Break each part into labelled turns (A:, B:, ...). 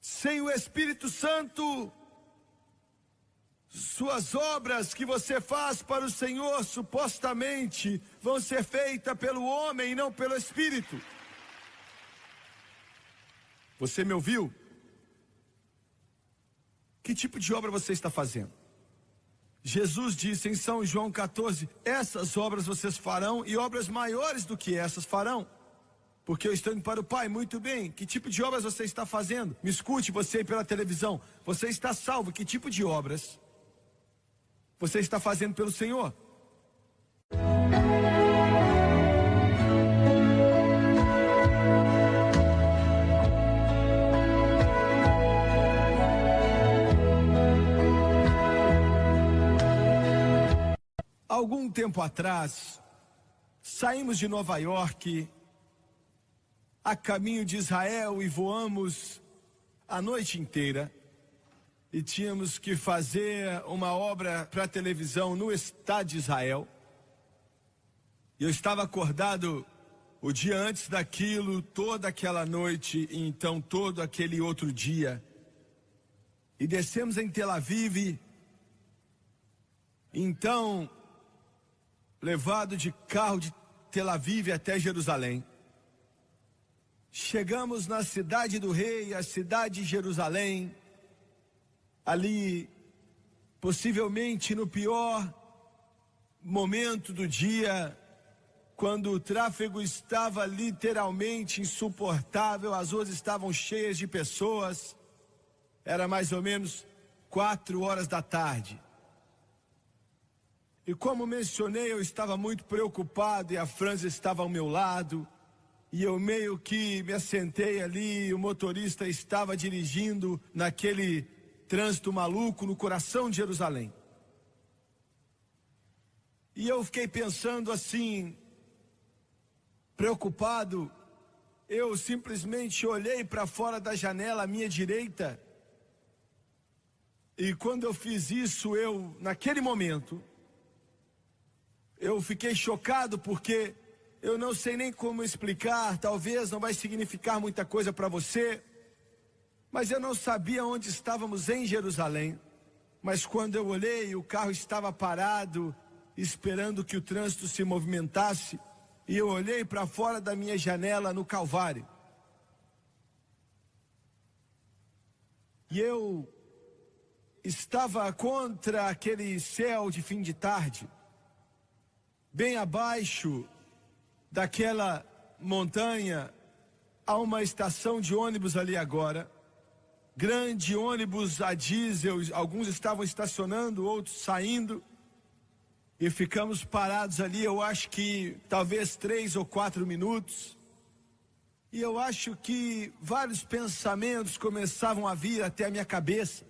A: Sem o Espírito Santo, suas obras que você faz para o Senhor, supostamente, vão ser feitas pelo homem e não pelo Espírito. Você me ouviu? Que tipo de obra você está fazendo? Jesus disse em São João 14, essas obras vocês farão e obras maiores do que essas farão, porque eu estou indo para o Pai. Muito bem, que tipo de obras você está fazendo? Me escute, você aí pela televisão, você está salvo, que tipo de obras você está fazendo pelo Senhor? Algum tempo atrás, saímos de Nova York, a caminho de Israel, e voamos a noite inteira. E tínhamos que fazer uma obra para a televisão no estado de Israel. E eu estava acordado o dia antes daquilo, toda aquela noite, e então todo aquele outro dia. E descemos em Tel Aviv. Então, levado de carro de Tel Aviv até Jerusalém. Chegamos na cidade do rei, a cidade de Jerusalém. Ali, possivelmente no pior momento do dia, quando o tráfego estava literalmente insuportável, as ruas estavam cheias de pessoas. Era mais ou menos 4 horas da tarde. E como mencionei, eu estava muito preocupado e a França estava ao meu lado. E eu meio que me assentei ali, o motorista estava dirigindo naquele trânsito maluco no coração de Jerusalém. E eu fiquei pensando assim, preocupado. Eu simplesmente olhei para fora da janela à minha direita. E quando eu fiz isso, naquele momento, eu fiquei chocado, porque eu não sei nem como explicar, talvez não vai significar muita coisa para você, mas eu não sabia onde estávamos em Jerusalém. Mas quando eu olhei, o carro estava parado, esperando que o trânsito se movimentasse, e eu olhei para fora da minha janela no Calvário. E eu estava contra aquele céu de fim de tarde. Bem abaixo daquela montanha, há uma estação de ônibus ali agora. Grande ônibus a diesel, alguns estavam estacionando, outros saindo. E ficamos parados ali, eu acho que talvez 3 ou 4 minutos. E eu acho que vários pensamentos começavam a vir até a minha cabeça.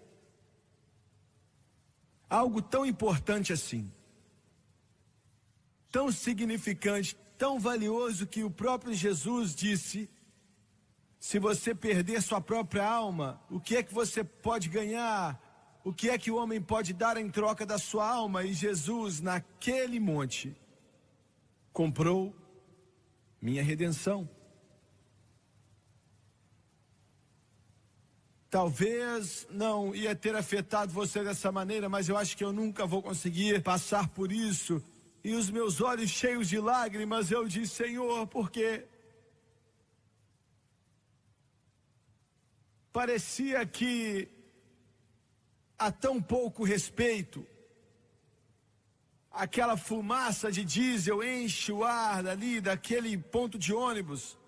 A: Algo tão importante assim. Tão significante, tão valioso, que o próprio Jesus disse: se você perder sua própria alma, o que é que você pode ganhar? O que é que o homem pode dar em troca da sua alma? E Jesus, naquele monte, comprou minha redenção. Talvez não ia ter afetado você dessa maneira, mas eu acho que eu nunca vou conseguir passar por isso. E os meus olhos cheios de lágrimas, eu disse: Senhor, porque parecia que há tão pouco respeito. Aquela fumaça de diesel enche o ar ali daquele ponto de ônibus,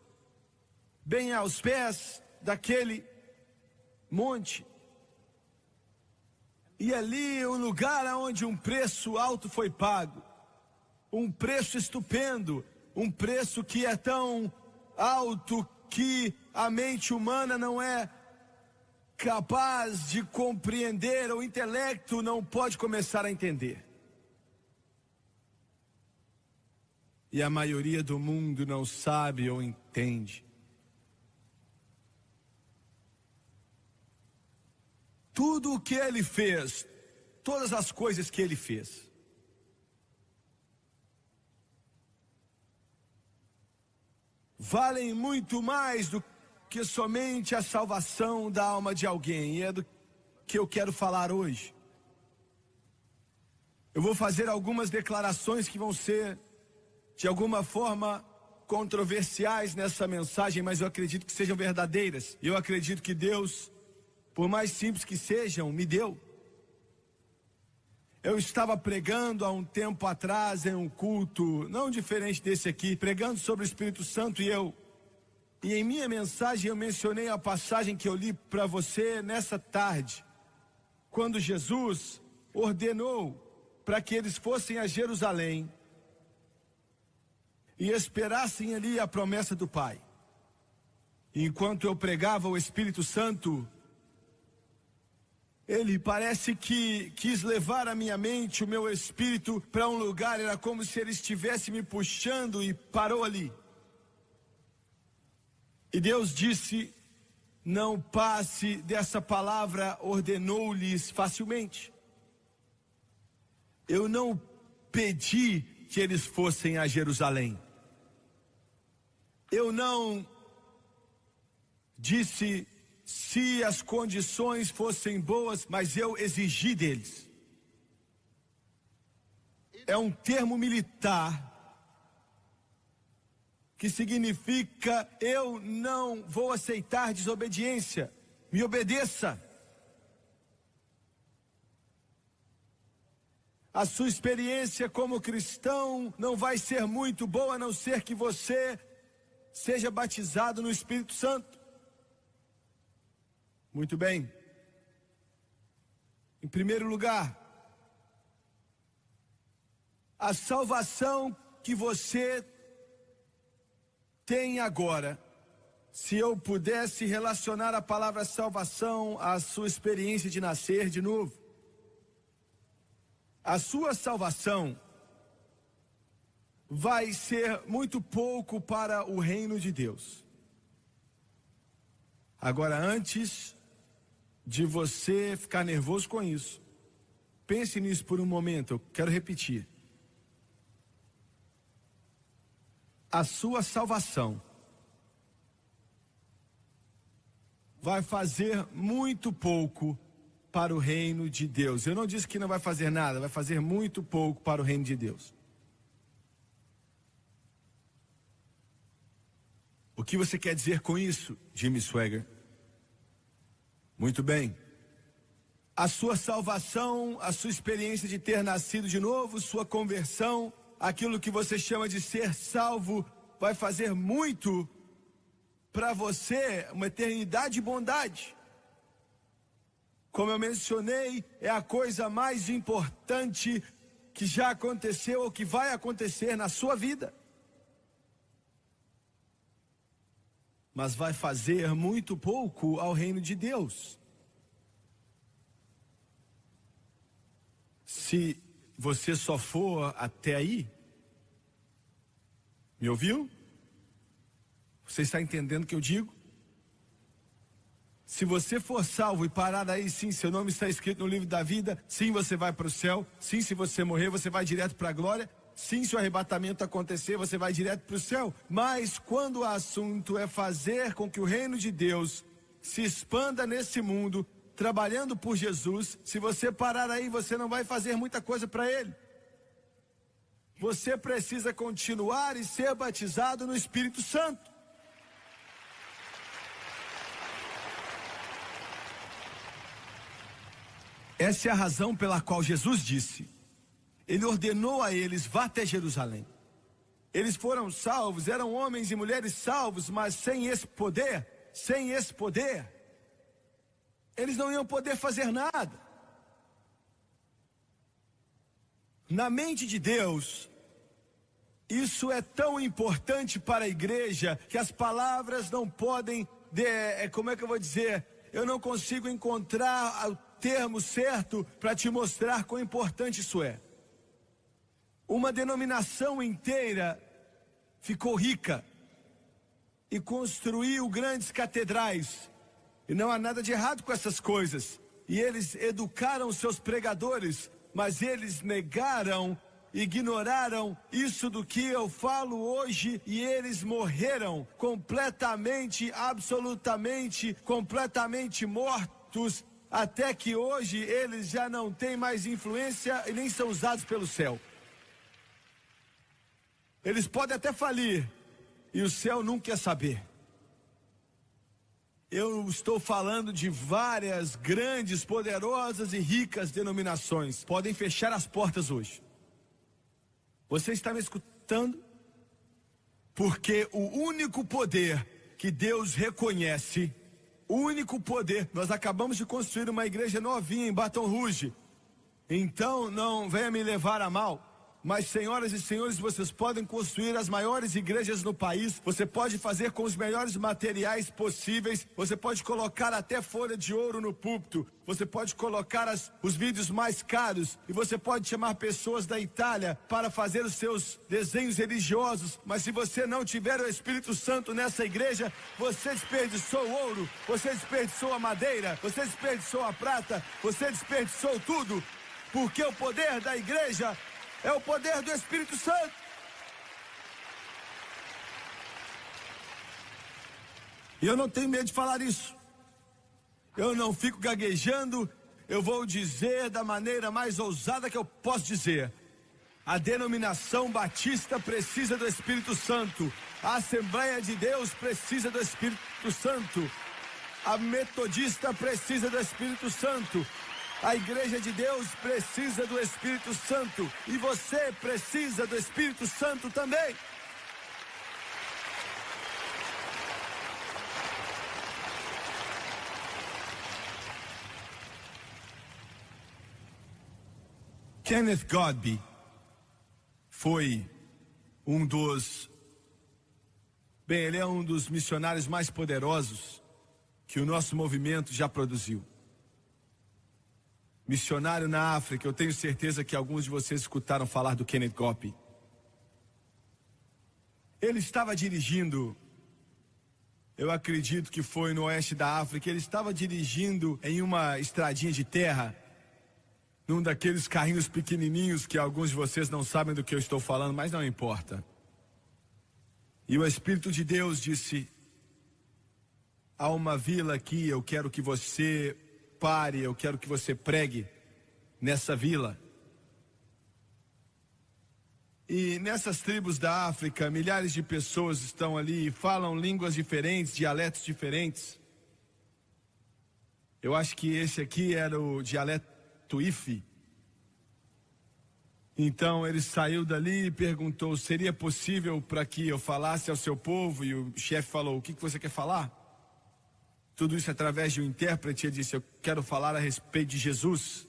A: bem aos pés daquele monte. E ali o lugar onde um preço alto foi pago. Um preço estupendo, um preço que é tão alto que a mente humana não é capaz de compreender, o intelecto não pode começar a entender. E a maioria do mundo não sabe ou entende. Tudo o que ele fez, todas as coisas que ele fez, valem muito mais do que somente a salvação da alma de alguém, e é do que eu quero falar hoje. Eu vou fazer algumas declarações que vão ser, de alguma forma, controversiais nessa mensagem, mas eu acredito que sejam verdadeiras. Eu acredito que Deus, por mais simples que sejam, me deu. Eu estava pregando há um tempo atrás em um culto, não diferente desse aqui, pregando sobre o Espírito Santo, e em minha mensagem eu mencionei a passagem que eu li para você nessa tarde, quando Jesus ordenou para que eles fossem a Jerusalém e esperassem ali a promessa do Pai. E enquanto eu pregava, o Espírito Santo, ele parece que quis levar a minha mente, o meu espírito, para um lugar. Era como se ele estivesse me puxando e parou ali. E Deus disse: não passe dessa palavra, ordenou-lhes facilmente. Eu não pedi que eles fossem a Jerusalém. Eu não disse se as condições fossem boas, mas eu exigi deles. É um termo militar que significa: eu não vou aceitar desobediência, me obedeça. A sua experiência como cristão não vai ser muito boa, a não ser que você seja batizado no Espírito Santo. Muito bem. Em primeiro lugar, a salvação que você tem agora, se eu pudesse relacionar a palavra salvação à sua experiência de nascer de novo, a sua salvação vai ser muito pouco para o reino de Deus. Agora, antes de você ficar nervoso com isso, pense nisso por um momento. Eu quero repetir. A sua salvação vai fazer muito pouco para o reino de Deus. Eu não disse que não vai fazer nada, vai fazer muito pouco para o reino de Deus. O que você quer dizer com isso, Jimmy Swaggart? Muito bem. A sua salvação, a sua experiência de ter nascido de novo, sua conversão, aquilo que você chama de ser salvo, vai fazer muito para você, uma eternidade de bondade. Como eu mencionei, é a coisa mais importante que já aconteceu ou que vai acontecer na sua vida. Mas vai fazer muito pouco ao reino de Deus. Se você só for até aí, me ouviu? Você está entendendo o que eu digo? Se você for salvo e parar aí, sim, seu nome está escrito no livro da vida, sim, você vai para o céu, sim, se você morrer, você vai direto para a glória, sim, se o arrebatamento acontecer, você vai direto para o céu. Mas quando o assunto é fazer com que o reino de Deus se expanda nesse mundo, trabalhando por Jesus, se você parar aí, você não vai fazer muita coisa para ele. Você precisa continuar e ser batizado no Espírito Santo. Essa é a razão pela qual Jesus disse, ele ordenou a eles: vá até Jerusalém. Eles foram salvos, eram homens e mulheres salvos, mas sem esse poder, eles não iam poder fazer nada. Na mente de Deus, isso é tão importante para a igreja, que as palavras não podem, como é que eu vou dizer? Eu não consigo encontrar o termo certo para te mostrar quão importante isso é. Uma denominação inteira ficou rica e construiu grandes catedrais, e não há nada de errado com essas coisas, e eles educaram seus pregadores, mas eles negaram ignoraram isso do que eu falo hoje e eles morreram completamente, absolutamente, completamente mortos, até que hoje eles já não têm mais influência e nem são usados pelo céu. Eles podem até falir e o céu não quer saber. Eu estou falando de várias grandes, poderosas e ricas denominações. Podem fechar as portas hoje. Você está me escutando? Porque o único poder que Deus reconhece, o único poder, nós acabamos de construir uma igreja novinha em Baton Rouge. Então não venha me levar a mal. Mas, senhoras e senhores, vocês podem construir as maiores igrejas no país, você pode fazer com os melhores materiais possíveis, você pode colocar até folha de ouro no púlpito, você pode colocar os vídeos mais caros, e você pode chamar pessoas da Itália para fazer os seus desenhos religiosos, mas se você não tiver o Espírito Santo nessa igreja, você desperdiçou o ouro, você desperdiçou a madeira, você desperdiçou a prata, você desperdiçou tudo, porque o poder da igreja é o poder do Espírito Santo. E eu não tenho medo de falar isso. Eu não fico gaguejando. Eu vou dizer da maneira mais ousada que eu posso dizer. A denominação batista precisa do Espírito Santo. A Assembleia de Deus precisa do Espírito Santo. A metodista precisa do Espírito Santo. A igreja de Deus precisa do Espírito Santo. E você precisa do Espírito Santo também. Kenneth Godby foi ele é um dos missionários mais poderosos que o nosso movimento já produziu. Missionário na África, eu tenho certeza que alguns de vocês escutaram falar do Kenneth Godby. Ele estava dirigindo, eu acredito que foi no oeste da África, ele estava dirigindo em uma estradinha de terra, num daqueles carrinhos pequenininhos que alguns de vocês não sabem do que eu estou falando, mas não importa. E o Espírito de Deus disse: há uma vila aqui, eu quero que você pare, eu quero que você pregue nessa vila. E nessas tribos da África, milhares de pessoas estão ali e falam línguas diferentes, dialetos diferentes. Eu acho que esse aqui era o dialeto Ife. Então ele saiu dali e perguntou: seria possível para que eu falasse ao seu povo? E o chefe falou: o que você quer falar? Tudo isso através de um intérprete. Ele disse: eu quero falar a respeito de Jesus.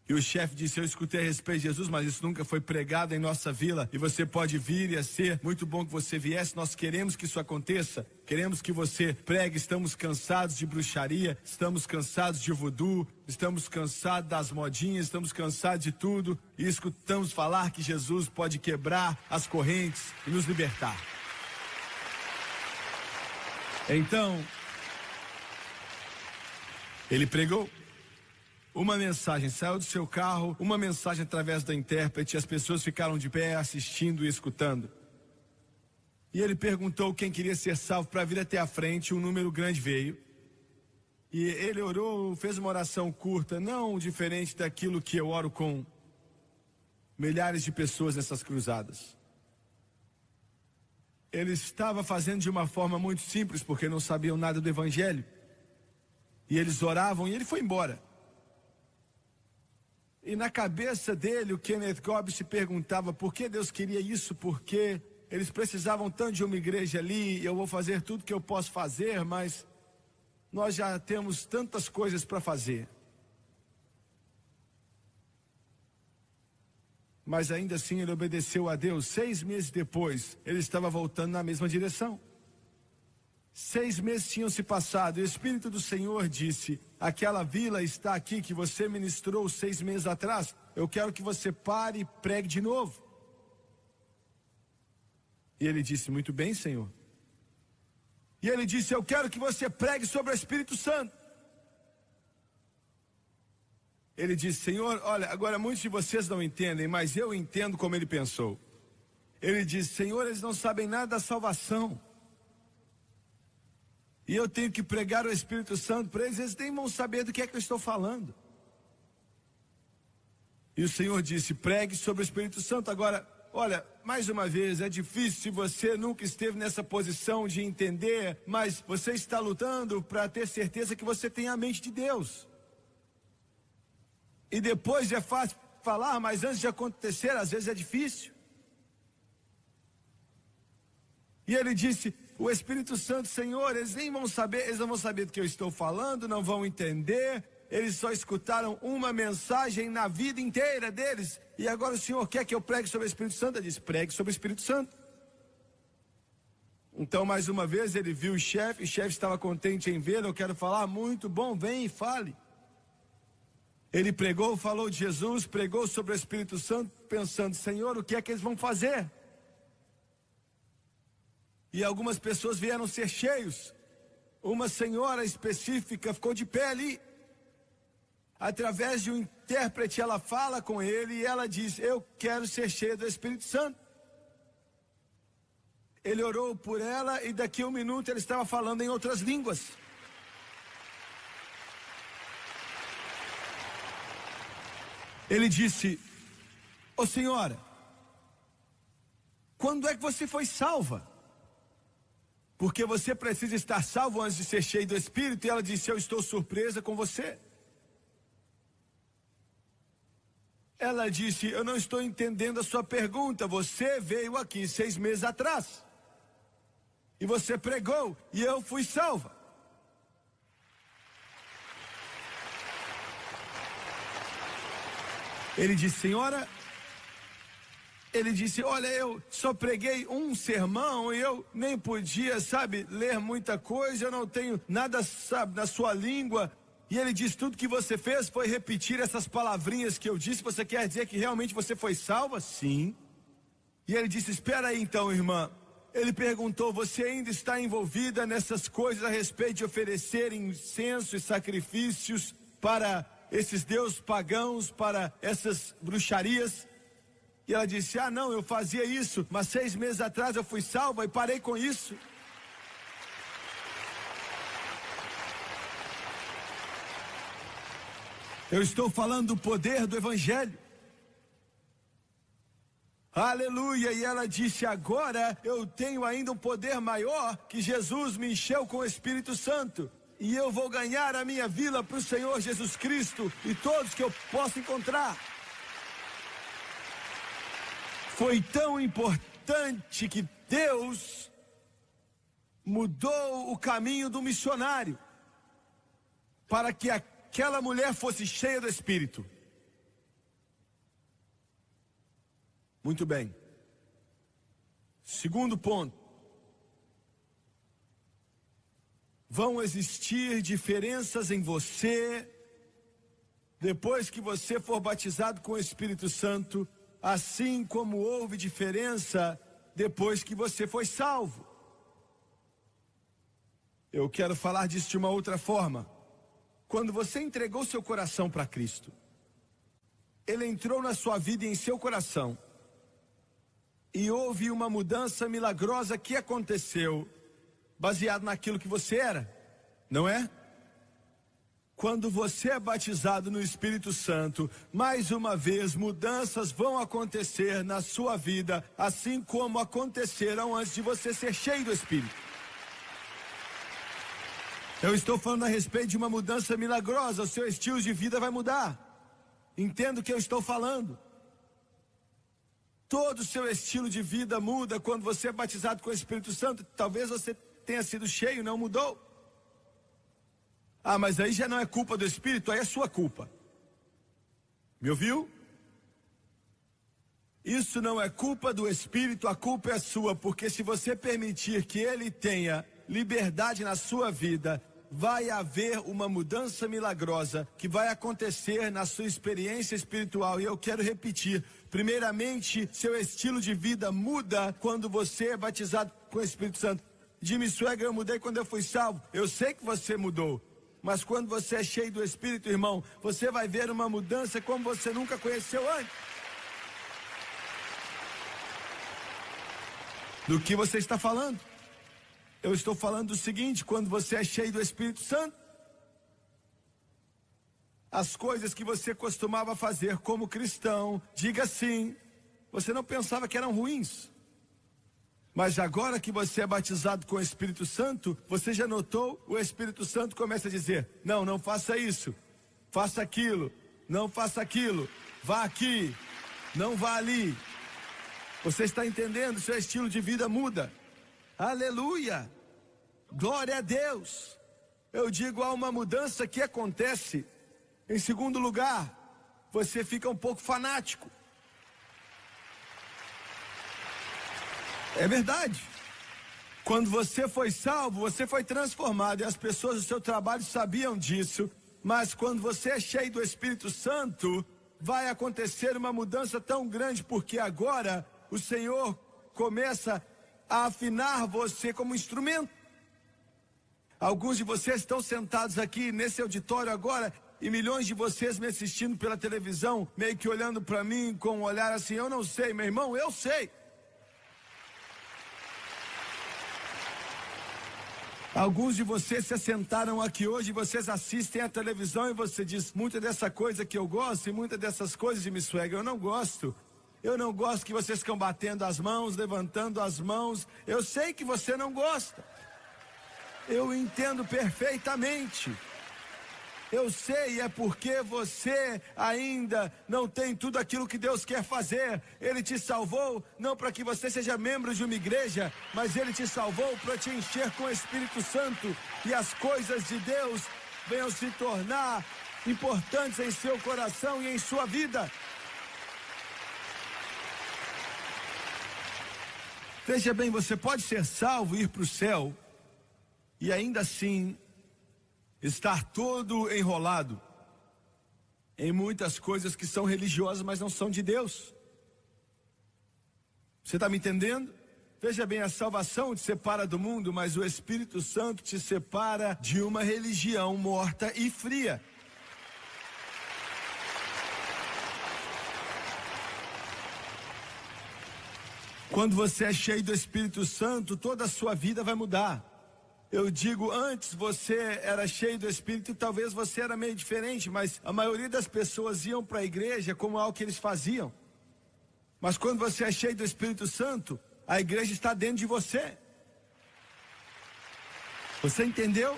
A: E o chefe disse: eu escutei a respeito de Jesus, mas isso nunca foi pregado em nossa vila. E você pode vir, ia ser muito bom que você viesse. Nós queremos que isso aconteça. Queremos que você pregue. Estamos cansados de bruxaria, estamos cansados de voodoo, estamos cansados das modinhas, estamos cansados de tudo. E escutamos falar que Jesus pode quebrar as correntes e nos libertar. Então, ele pregou uma mensagem, saiu do seu carro, uma mensagem através da intérprete, as pessoas ficaram de pé assistindo e escutando. E ele perguntou quem queria ser salvo para vir até a frente, um número grande veio. E ele orou, fez uma oração curta, não diferente daquilo que eu oro com milhares de pessoas nessas cruzadas. Ele estava fazendo de uma forma muito simples, porque não sabiam nada do Evangelho. E eles oravam e ele foi embora. E na cabeça dele, o Kenneth Godby se perguntava por que Deus queria isso, porque eles precisavam tanto de uma igreja ali, eu vou fazer tudo que eu posso fazer, mas nós já temos tantas coisas para fazer. Mas ainda assim ele obedeceu a Deus. 6 meses depois, ele estava voltando na mesma direção. 6 meses tinham se passado e o Espírito do Senhor disse: aquela vila está aqui que você ministrou 6 meses atrás. Eu quero que você pare e pregue de novo. E ele disse: muito bem, Senhor. E ele disse: eu quero que você pregue sobre o Espírito Santo. Ele disse: Senhor, olha, agora muitos de vocês não entendem, mas eu entendo como ele pensou. Ele disse: Senhor, eles não sabem nada da salvação. E eu tenho que pregar o Espírito Santo para eles, eles nem vão saber do que é que eu estou falando. E o Senhor disse: pregue sobre o Espírito Santo. Agora, olha, mais uma vez, é difícil se você nunca esteve nessa posição de entender, mas você está lutando para ter certeza que você tem a mente de Deus. E depois é fácil falar, mas antes de acontecer, às vezes é difícil. E ele disse: o Espírito Santo, Senhor, eles nem vão saber, eles não vão saber do que eu estou falando, não vão entender. Eles só escutaram uma mensagem na vida inteira deles. E agora o Senhor quer que eu pregue sobre o Espírito Santo? Ele disse: pregue sobre o Espírito Santo. Então, mais uma vez, ele viu o chefe estava contente em vê-lo. Eu quero falar, muito bom, vem e fale. Ele pregou, falou de Jesus, pregou sobre o Espírito Santo, pensando: Senhor, o que é que eles vão fazer? E algumas pessoas vieram ser cheios. Uma senhora específica ficou de pé ali. Através de um intérprete, ela fala com ele e ela diz: eu quero ser cheia do Espírito Santo. Ele orou por ela e daqui a um minuto ele estava falando em outras línguas. Ele disse: ô senhora, quando é que você foi salva? Porque você precisa estar salvo antes de ser cheio do Espírito. E ela disse: eu estou surpresa com você. Ela disse: eu não estou entendendo a sua pergunta. Você veio aqui 6 meses atrás e você pregou e eu fui salva. Ele disse: senhora, ele disse: olha, eu só preguei um sermão e eu nem podia, ler muita coisa, eu não tenho nada, na sua língua. E ele disse: tudo que você fez foi repetir essas palavrinhas que eu disse. Você quer dizer que realmente você foi salva? Sim. E ele disse: espera aí então, irmã. Ele perguntou: você ainda está envolvida nessas coisas a respeito de oferecer incenso e sacrifícios para esses deuses pagãos, para essas bruxarias? E ela disse: ah não, eu fazia isso, mas 6 meses atrás eu fui salva e parei com isso. Eu estou falando do poder do Evangelho. Aleluia. E ela disse: agora eu tenho ainda um poder maior, que Jesus me encheu com o Espírito Santo. E eu vou ganhar a minha vida para o Senhor Jesus Cristo e todos que eu possa encontrar. Foi tão importante que Deus mudou o caminho do missionário para que aquela mulher fosse cheia do Espírito. Muito bem. Segundo ponto. Vão existir diferenças em você depois que você for batizado com o Espírito Santo, assim como houve diferença depois que você foi salvo. Eu quero falar disso de uma outra forma. Quando você entregou seu coração para Cristo, Ele entrou na sua vida e em seu coração, e houve uma mudança milagrosa que aconteceu, baseado naquilo que você era, não é? Quando você é batizado no Espírito Santo, mais uma vez mudanças vão acontecer na sua vida, assim como aconteceram antes de você ser cheio do Espírito. Eu estou falando a respeito de uma mudança milagrosa. O seu estilo de vida vai mudar. Entenda o que eu estou falando. Todo o seu estilo de vida muda quando você é batizado com o Espírito Santo. Talvez você tenha sido cheio, não mudou. Ah, mas aí já não é culpa do Espírito, aí é sua culpa. Me ouviu? Isso não é culpa do Espírito, a culpa é sua, porque se você permitir que Ele tenha liberdade na sua vida, vai haver uma mudança milagrosa que vai acontecer na sua experiência espiritual. E eu quero repetir: primeiramente, seu estilo de vida muda quando você é batizado com o Espírito Santo. Jimmy Swagger, eu mudei quando eu fui salvo. Eu sei que você mudou, Mas quando você é cheio do Espírito, irmão, você vai ver uma mudança como você nunca conheceu antes. Do que você está falando? Eu estou falando do seguinte: quando você é cheio do Espírito Santo, as coisas que você costumava fazer como cristão, diga sim, você não pensava que eram ruins. Mas agora que você é batizado com o Espírito Santo, você já notou? O Espírito Santo começa a dizer: não, não faça isso, faça aquilo, não faça aquilo, vá aqui, não vá ali. Você está entendendo? Seu estilo de vida muda. Aleluia! Glória a Deus! Eu digo, há uma mudança que acontece. Em segundo lugar, você fica um pouco fanático. É verdade. Quando você foi salvo, você foi transformado, e as pessoas do seu trabalho sabiam disso. Mas quando você é cheio do Espírito Santo, vai acontecer uma mudança tão grande, porque agora o Senhor começa a afinar você como instrumento. Alguns de vocês estão sentados aqui nesse auditório agora, e milhões de vocês me assistindo pela televisão, meio que olhando para mim com um olhar assim: eu não sei, meu irmão, eu sei. Alguns de vocês se assentaram aqui hoje, vocês assistem a televisão e você diz: muita dessa coisa que eu gosto e muita dessas coisas de Miss Swag eu não gosto. Eu não gosto que vocês ficam batendo as mãos, levantando as mãos. Eu sei que você não gosta. Eu entendo perfeitamente. Eu sei, é porque você ainda não tem tudo aquilo que Deus quer fazer. Ele te salvou não para que você seja membro de uma igreja, mas Ele te salvou para te encher com o Espírito Santo, e as coisas de Deus venham se tornar importantes em seu coração e em sua vida. Veja bem, você pode ser salvo e ir para o céu e ainda assim estar todo enrolado em muitas coisas que são religiosas, mas não são de Deus. Você está me entendendo? Veja bem, a salvação te separa do mundo, mas o Espírito Santo te separa de uma religião morta e fria. Quando você é cheio do Espírito Santo, toda a sua vida vai mudar. Eu digo, antes você era cheio do Espírito, talvez você era meio diferente, mas a maioria das pessoas iam para a igreja como algo que eles faziam. Mas quando você é cheio do Espírito Santo, a igreja está dentro de você. Você entendeu?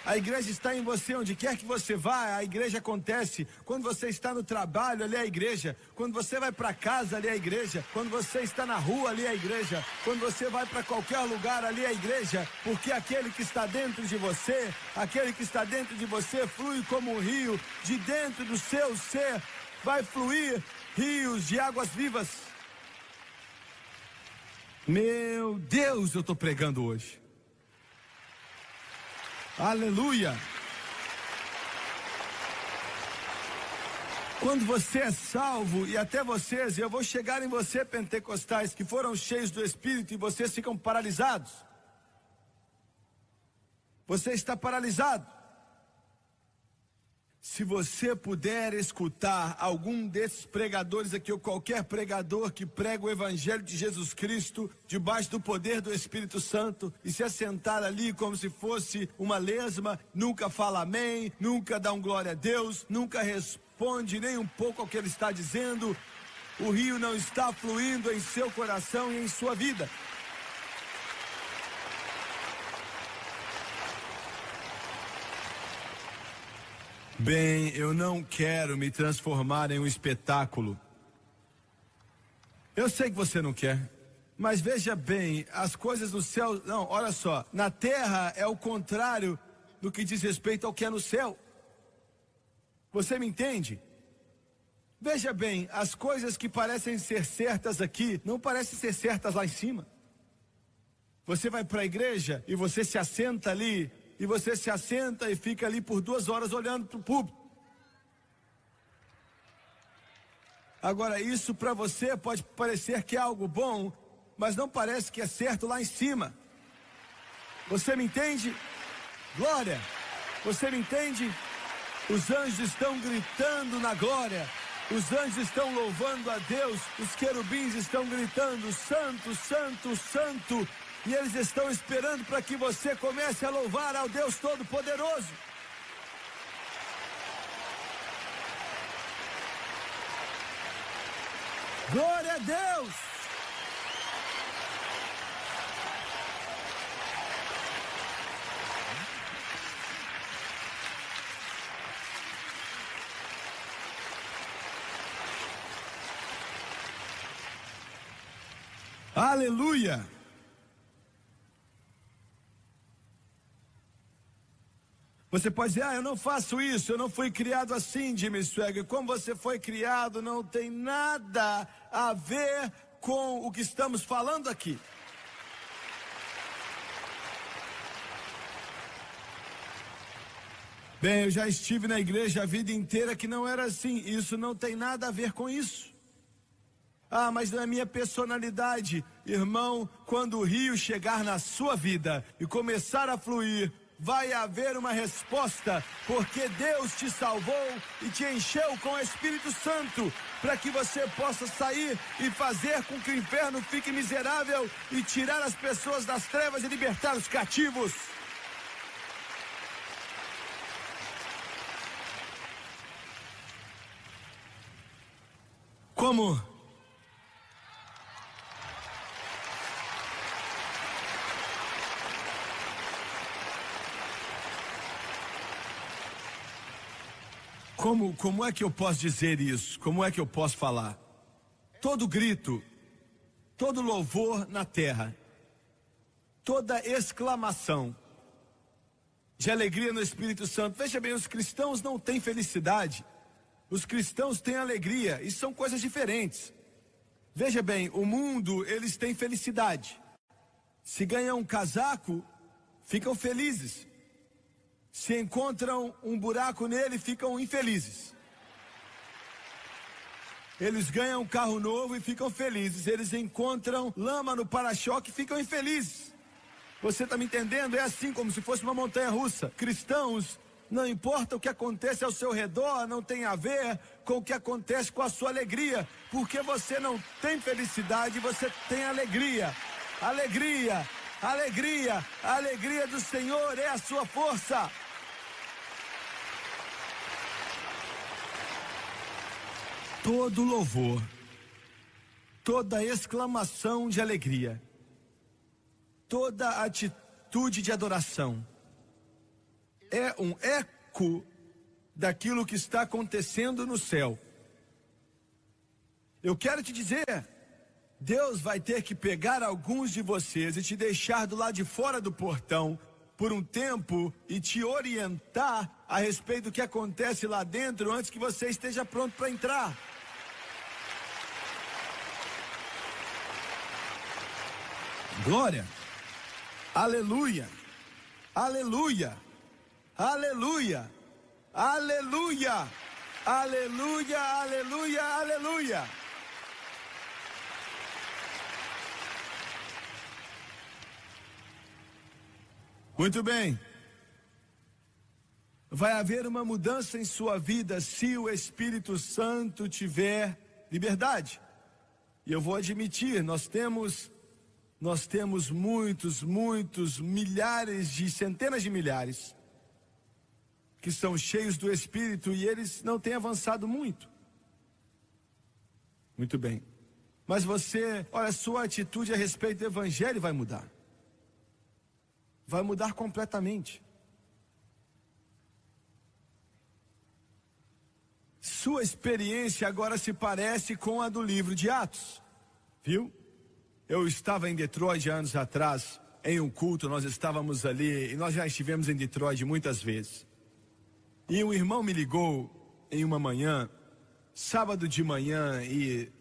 A: A igreja está em você, onde quer que você vá, a igreja acontece. Quando você está no trabalho, ali é a igreja. Quando você vai para casa, ali é a igreja. Quando você está na rua, ali é a igreja. Quando você vai para qualquer lugar, ali é a igreja. Porque aquele que está dentro de você, flui como um rio. De dentro do seu ser vai fluir rios de águas vivas. Meu Deus, eu estou pregando hoje. Aleluia! Quando você é salvo, e até vocês, eu vou chegar em você, pentecostais, que foram cheios do Espírito, e vocês ficam paralisados. Você está paralisado. Se você puder escutar algum desses pregadores aqui, ou qualquer pregador que prega o Evangelho de Jesus Cristo, debaixo do poder do Espírito Santo, e se assentar ali como se fosse uma lesma, nunca fala amém, nunca dá um glória a Deus, nunca responde nem um pouco ao que ele está dizendo, o rio não está fluindo em seu coração e em sua vida. Bem, eu não quero me transformar em um espetáculo. Eu sei que você não quer, mas veja bem, as coisas do céu, não, olha só, na terra é o contrário do que diz respeito ao que é no céu. Você me entende? Veja bem, as coisas que parecem ser certas aqui, não parecem ser certas lá em cima. Você vai para a igreja e você se assenta ali, e você se assenta e fica ali por 2 horas olhando para o público. Agora, isso para você pode parecer que é algo bom, mas não parece que é certo lá em cima. Você me entende? Glória! Você me entende? Os anjos estão gritando na glória. Os anjos estão louvando a Deus. Os querubins estão gritando: Santo, Santo, Santo. E eles estão esperando para que você comece a louvar ao Deus Todo-Poderoso. Glória a Deus! Aleluia! Você pode dizer: eu não faço isso, eu não fui criado assim, Jimmy Swaggart. Como você foi criado não tem nada a ver com o que estamos falando aqui. Bem, eu já estive na igreja a vida inteira que não era assim. Isso não tem nada a ver com isso. Mas na minha personalidade, irmão, quando o rio chegar na sua vida e começar a fluir, vai haver uma resposta, porque Deus te salvou e te encheu com o Espírito Santo, para que você possa sair e fazer com que o inferno fique miserável e tirar as pessoas das trevas e libertar os cativos. Como é que eu posso dizer isso? Como é que eu posso falar? Todo grito, todo louvor na terra, toda exclamação de alegria no Espírito Santo. Veja bem, os cristãos não têm felicidade. Os cristãos têm alegria, e são coisas diferentes. Veja bem, o mundo, eles têm felicidade. Se ganham um casaco, ficam felizes. Se encontram um buraco nele, ficam infelizes. Eles ganham um carro novo e ficam felizes. Eles encontram lama no para-choque e ficam infelizes. Você está me entendendo? É assim, como se fosse uma montanha-russa. Cristãos, não importa o que acontece ao seu redor, não tem a ver com o que acontece com a sua alegria. Porque você não tem felicidade, você tem alegria. Alegria, alegria, a alegria do Senhor é a sua força. Todo louvor, toda exclamação de alegria, toda atitude de adoração é um eco daquilo que está acontecendo no céu. Eu quero te dizer, Deus vai ter que pegar alguns de vocês e te deixar do lado de fora do portão por um tempo e te orientar a respeito do que acontece lá dentro antes que você esteja pronto para entrar. Glória, aleluia, aleluia, aleluia, aleluia, aleluia, aleluia, aleluia. Muito bem. Vai haver uma mudança em sua vida se o Espírito Santo tiver liberdade. E eu vou admitir, nós temos muitos, milhares centenas de milhares que são cheios do Espírito e eles não têm avançado muito. Muito bem. Mas olha, sua atitude a respeito do Evangelho vai mudar. Vai mudar completamente. Sua experiência agora se parece com a do livro de Atos. Viu? Eu estava em Detroit anos atrás, em um culto, nós estávamos ali, e nós já estivemos em Detroit muitas vezes. E um irmão me ligou em uma manhã, sábado de manhã, e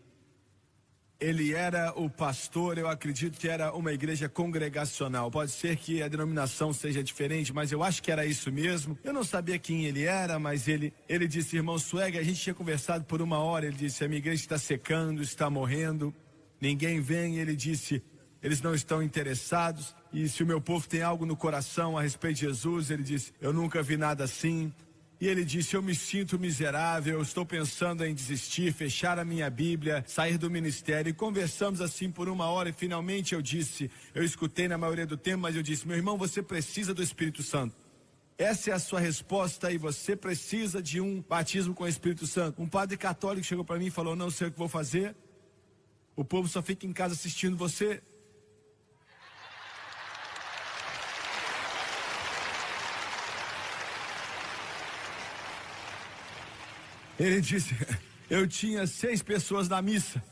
A: ele era o pastor, eu acredito que era uma igreja congregacional. Pode ser que a denominação seja diferente, mas eu acho que era isso mesmo. Eu não sabia quem ele era, mas ele disse: irmão Swaggart, a gente tinha conversado por 1 hora, ele disse: a minha igreja está secando, está morrendo. Ninguém vem. Ele disse: eles não estão interessados. E se o meu povo tem algo no coração a respeito de Jesus, ele disse, eu nunca vi nada assim. E ele disse, eu me sinto miserável, eu estou pensando em desistir, fechar a minha Bíblia, sair do ministério. E conversamos assim por 1 hora e finalmente eu disse, eu escutei na maioria do tempo, mas eu disse, meu irmão, você precisa do Espírito Santo. Essa é a sua resposta e você precisa de um batismo com o Espírito Santo. Um padre católico chegou para mim e falou, não sei o que vou fazer, o povo só fica em casa assistindo você. Ele disse, eu tinha 6 pessoas na missa.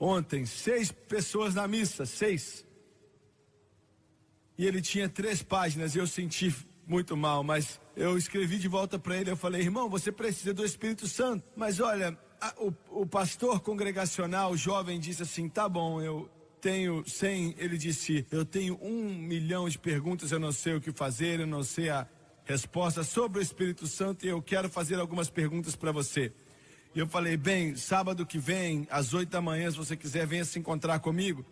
A: Ontem, 6 pessoas na missa, 6. E ele tinha 3 páginas e eu senti muito mal, mas eu escrevi de volta para ele, eu falei, irmão, você precisa do Espírito Santo. Mas olha, o pastor congregacional jovem disse assim, tá bom, eu tenho 100, ele disse, eu tenho 1 milhão de perguntas, eu não sei o que fazer, eu não sei a resposta sobre o Espírito Santo e eu quero fazer algumas perguntas para você. E eu falei, bem, sábado que vem, às 8 da manhã, se você quiser, venha se encontrar comigo.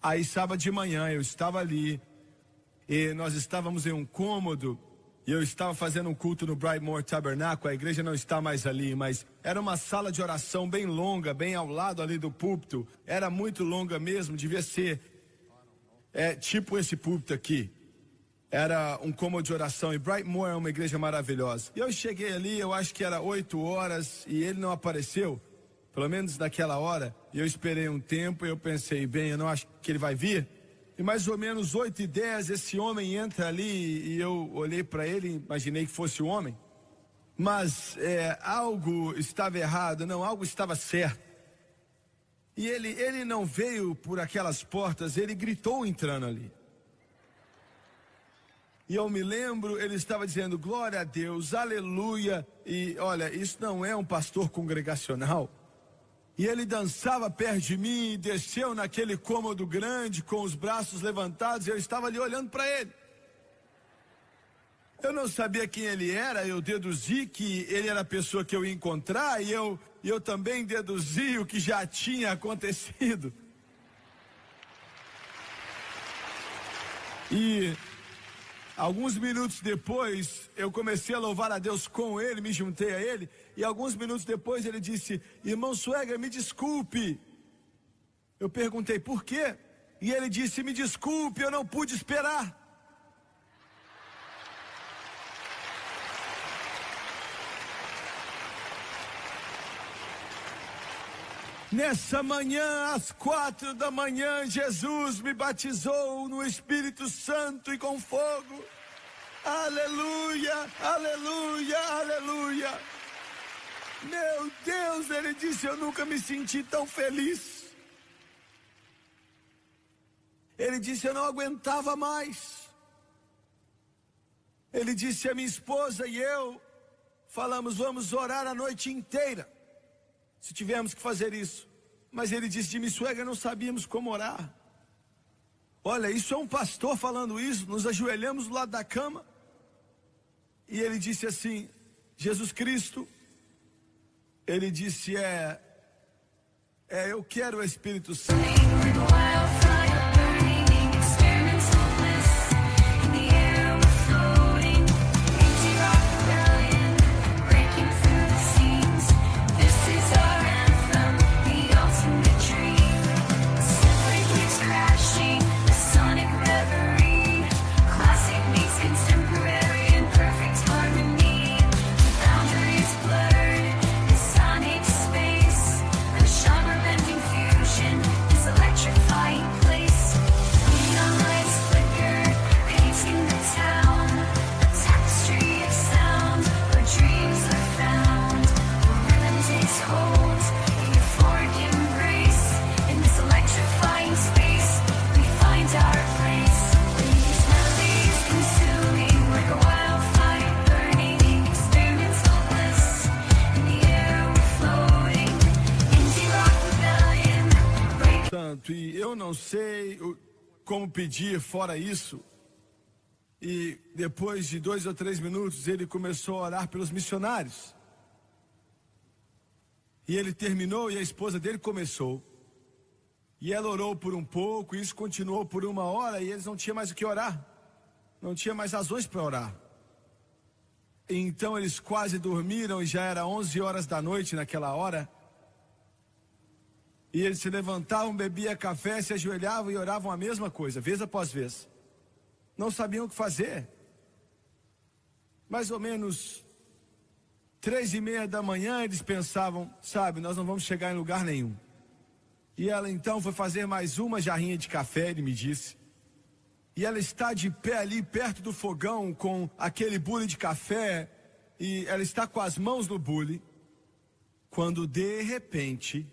A: Aí sábado de manhã eu estava ali e nós estávamos em um cômodo e eu estava fazendo um culto no Brightmoor Tabernacle, a igreja não está mais ali, mas era uma sala de oração bem longa, bem ao lado ali do púlpito, era muito longa mesmo, devia ser tipo esse púlpito aqui. Era um cômodo de oração e Brightmoor é uma igreja maravilhosa. E eu cheguei ali, eu acho que era 8 horas e ele não apareceu, pelo menos naquela hora. E eu esperei um tempo e eu pensei, bem, eu não acho que ele vai vir. E mais ou menos 8h10 esse homem entra ali e eu olhei para ele, imaginei que fosse o homem. Mas algo estava errado, não, algo estava certo. E ele não veio por aquelas portas, ele gritou entrando ali. E eu me lembro, ele estava dizendo, glória a Deus, aleluia. E olha, isso não é um pastor congregacional. E ele dançava perto de mim, e desceu naquele cômodo grande, com os braços levantados, e eu estava ali olhando para ele. Eu não sabia quem ele era, eu deduzi que ele era a pessoa que eu ia encontrar, e eu também deduzi o que já tinha acontecido. E alguns minutos depois, eu comecei a louvar a Deus com ele, me juntei a ele, e alguns minutos depois ele disse, irmão Swagger, me desculpe. Eu perguntei, por quê? E ele disse, me desculpe, eu não pude esperar. Nessa manhã, às 4 da manhã, Jesus me batizou no Espírito Santo e com fogo. Aleluia, aleluia, aleluia. Meu Deus, ele disse, eu nunca me senti tão feliz. Ele disse, eu não aguentava mais. Ele disse, a minha esposa e eu falamos, vamos orar a noite inteira, se tivermos que fazer isso. Mas ele disse, Jimmy Swagger, não sabíamos como orar. Olha, isso é um pastor falando isso, nos ajoelhamos do lado da cama. E ele disse assim, Jesus Cristo, ele disse, eu quero o Espírito Santo. E eu não sei como pedir fora isso. E depois de 2 ou 3 minutos ele começou a orar pelos missionários. E ele terminou e a esposa dele começou. E ela orou por um pouco, e isso continuou por 1 hora, e eles não tinham mais o que orar. Não tinha mais razões para orar. Então eles quase dormiram, e já era 11 horas da noite naquela hora. E eles se levantavam, bebiam café, se ajoelhavam e oravam a mesma coisa, vez após vez. Não sabiam o que fazer. Mais ou menos 3:30 da manhã, eles pensavam, sabe, nós não vamos chegar em lugar nenhum. E ela então foi fazer mais uma jarrinha de café, ele me disse. E ela está de pé ali perto do fogão com aquele bule de café. E ela está com as mãos no bule. Quando de repente,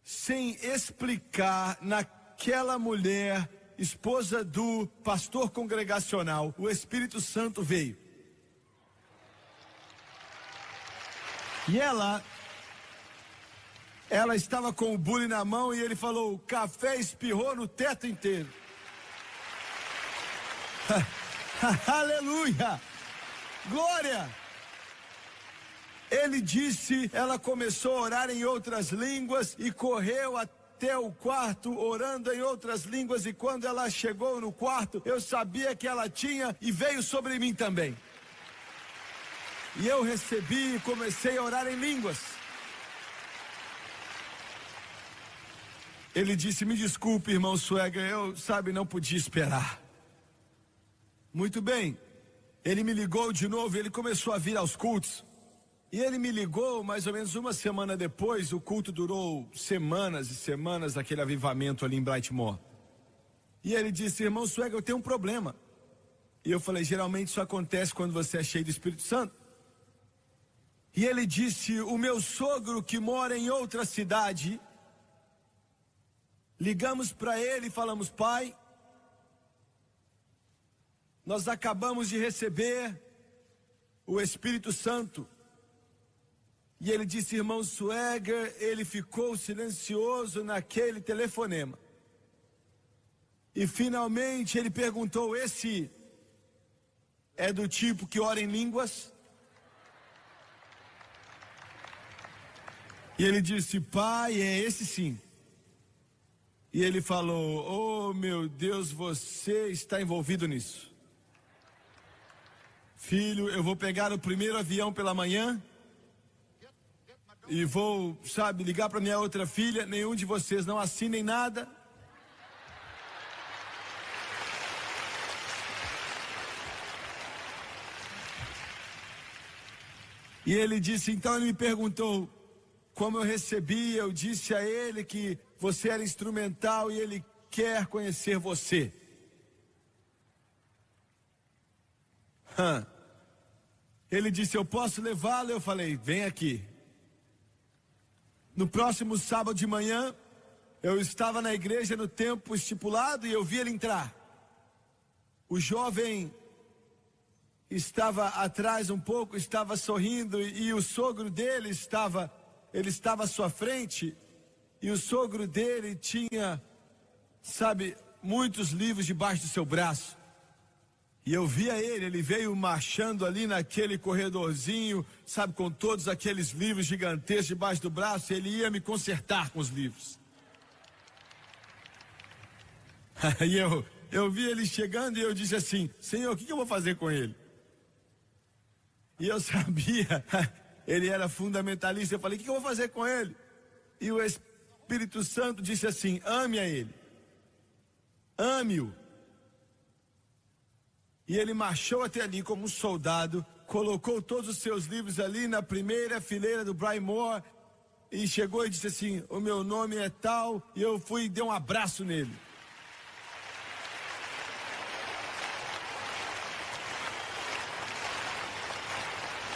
A: sem explicar, naquela mulher, esposa do pastor congregacional, o Espírito Santo veio. E ela estava com o bule na mão e ele falou, o café espirrou no teto inteiro. Aleluia! Glória! Ele disse, ela começou a orar em outras línguas e correu até o quarto orando em outras línguas, e quando ela chegou no quarto, eu sabia que ela tinha e veio sobre mim também. E eu recebi e comecei a orar em línguas. Ele disse, me desculpe, irmão Swagger, eu, não podia esperar. Muito bem, ele me ligou de novo, ele começou a vir aos cultos. E ele me ligou mais ou menos 1 semana depois, o culto durou semanas e semanas, aquele avivamento ali em Brightmoor. E ele disse, irmão Swagger, eu tenho um problema. E eu falei, geralmente isso acontece quando você é cheio do Espírito Santo. E ele disse, o meu sogro que mora em outra cidade, ligamos para ele e falamos, pai, nós acabamos de receber o Espírito Santo. E ele disse, irmão Swagger, ele ficou silencioso naquele telefonema. E finalmente ele perguntou, esse é do tipo que ora em línguas? E ele disse, pai, é esse sim. E ele falou, oh meu Deus, você está envolvido nisso. Filho, eu vou pegar o primeiro avião pela manhã e vou, ligar para minha outra filha, nenhum de vocês não assinem nada. E ele disse, então ele me perguntou como eu recebi, eu disse a ele que você era instrumental e ele quer conhecer você. Ele disse, eu posso levá-lo? Eu falei, vem aqui. No próximo sábado de manhã, eu estava na igreja no tempo estipulado e eu vi ele entrar. O jovem estava atrás um pouco, estava sorrindo, e o sogro dele estava à sua frente, e o sogro dele tinha, muitos livros debaixo do seu braço. E eu via ele veio marchando ali naquele corredorzinho, com todos aqueles livros gigantescos debaixo do braço, e ele ia me consertar com os livros. E eu vi ele chegando e eu disse assim, Senhor, o que eu vou fazer com ele? E eu sabia, ele era fundamentalista, eu falei, o que eu vou fazer com ele? E o Espírito Santo disse assim, ame a ele, ame-o. E ele marchou até ali como um soldado, colocou todos os seus livros ali na primeira fileira do Brightmoor, e chegou e disse assim, o meu nome é tal, e eu fui e dei um abraço nele.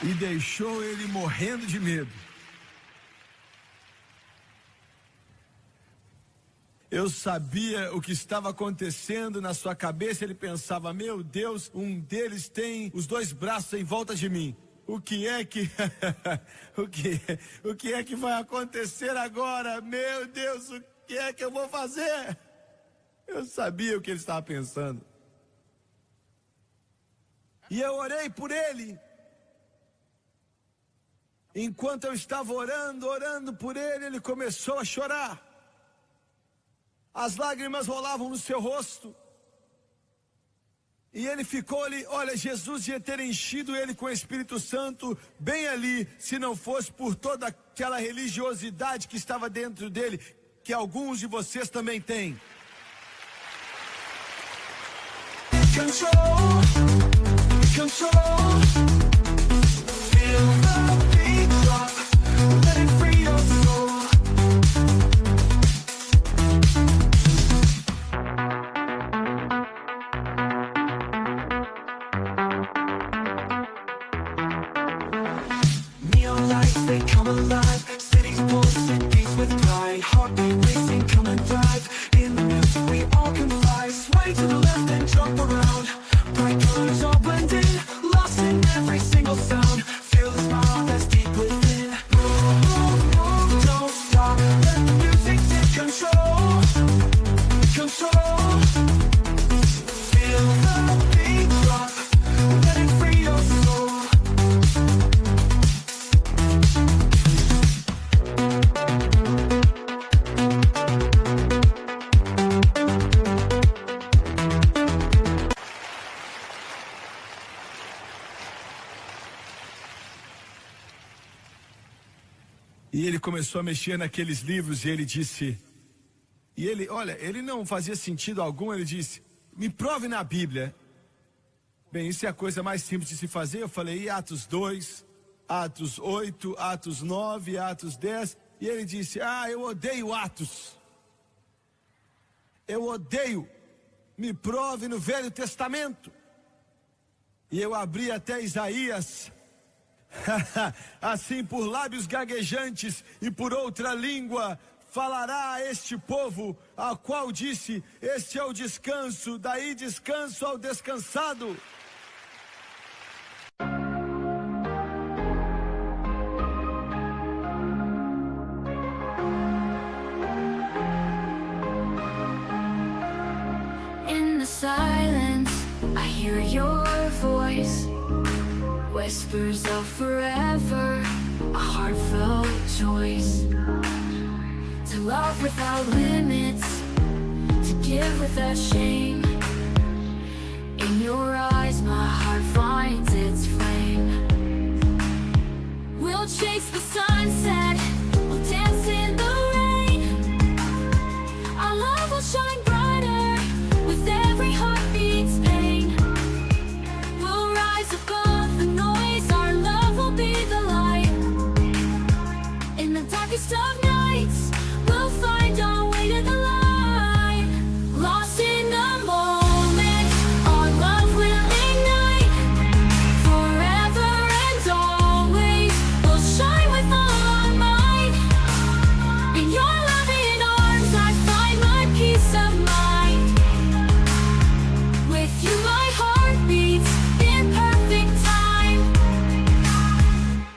A: E deixou ele morrendo de medo. Eu sabia o que estava acontecendo na sua cabeça. Ele pensava, meu Deus, um deles tem os 2 braços em volta de mim. O que é que o que é que vai acontecer agora? Meu Deus, o que é que eu vou fazer? Eu sabia o que ele estava pensando. E eu orei por ele. Enquanto eu estava orando por ele, ele começou a chorar. As lágrimas rolavam no seu rosto. E ele ficou ali, olha, Jesus ia ter enchido ele com o Espírito Santo bem ali, se não fosse por toda aquela religiosidade que estava dentro dele, que alguns de vocês também têm. Control, control, feel the beat drop, let it free your soul. Neon lights, they come alive, cities pulsing, beats with pride, heartbeat racing, come and thrive, in the music we all can fly, sway to the left and jump around, bright colors all blend in, lost in every single sound, feel the smile that's deep within, move, move, move, don't stop, let the music take control, control, feel the beat drop, let it free your soul. E ele começou a mexer naqueles livros e ele disse, olha, ele não fazia sentido algum, ele disse, me prove na Bíblia. Bem, isso é a coisa mais simples de se fazer. Eu falei, e Atos 2, Atos 8, Atos 9, Atos 10. E ele disse, eu odeio Atos. Eu odeio. Me prove no Velho Testamento. E eu abri até Isaías. Assim por lábios gaguejantes e por outra língua falará a este povo, a qual disse, este é o descanso, daí descanso ao descansado.
B: In the silence, I hear your voice. Whispers of forever, a heartfelt choice. To love without limits, to give without shame. In your eyes my heart finds its flame. We'll chase the sunset, we'll dance in the rain. Our love will shine brighter with every heartbeat's pain. We'll rise above the noise, our love will be the light. In the darkest of nights, we'll find our way to the light. Lost in the moment, our love will ignite. Forever and always, we'll shine with all our might. In your loving arms, I find my peace of mind. With you my heart beats in perfect time.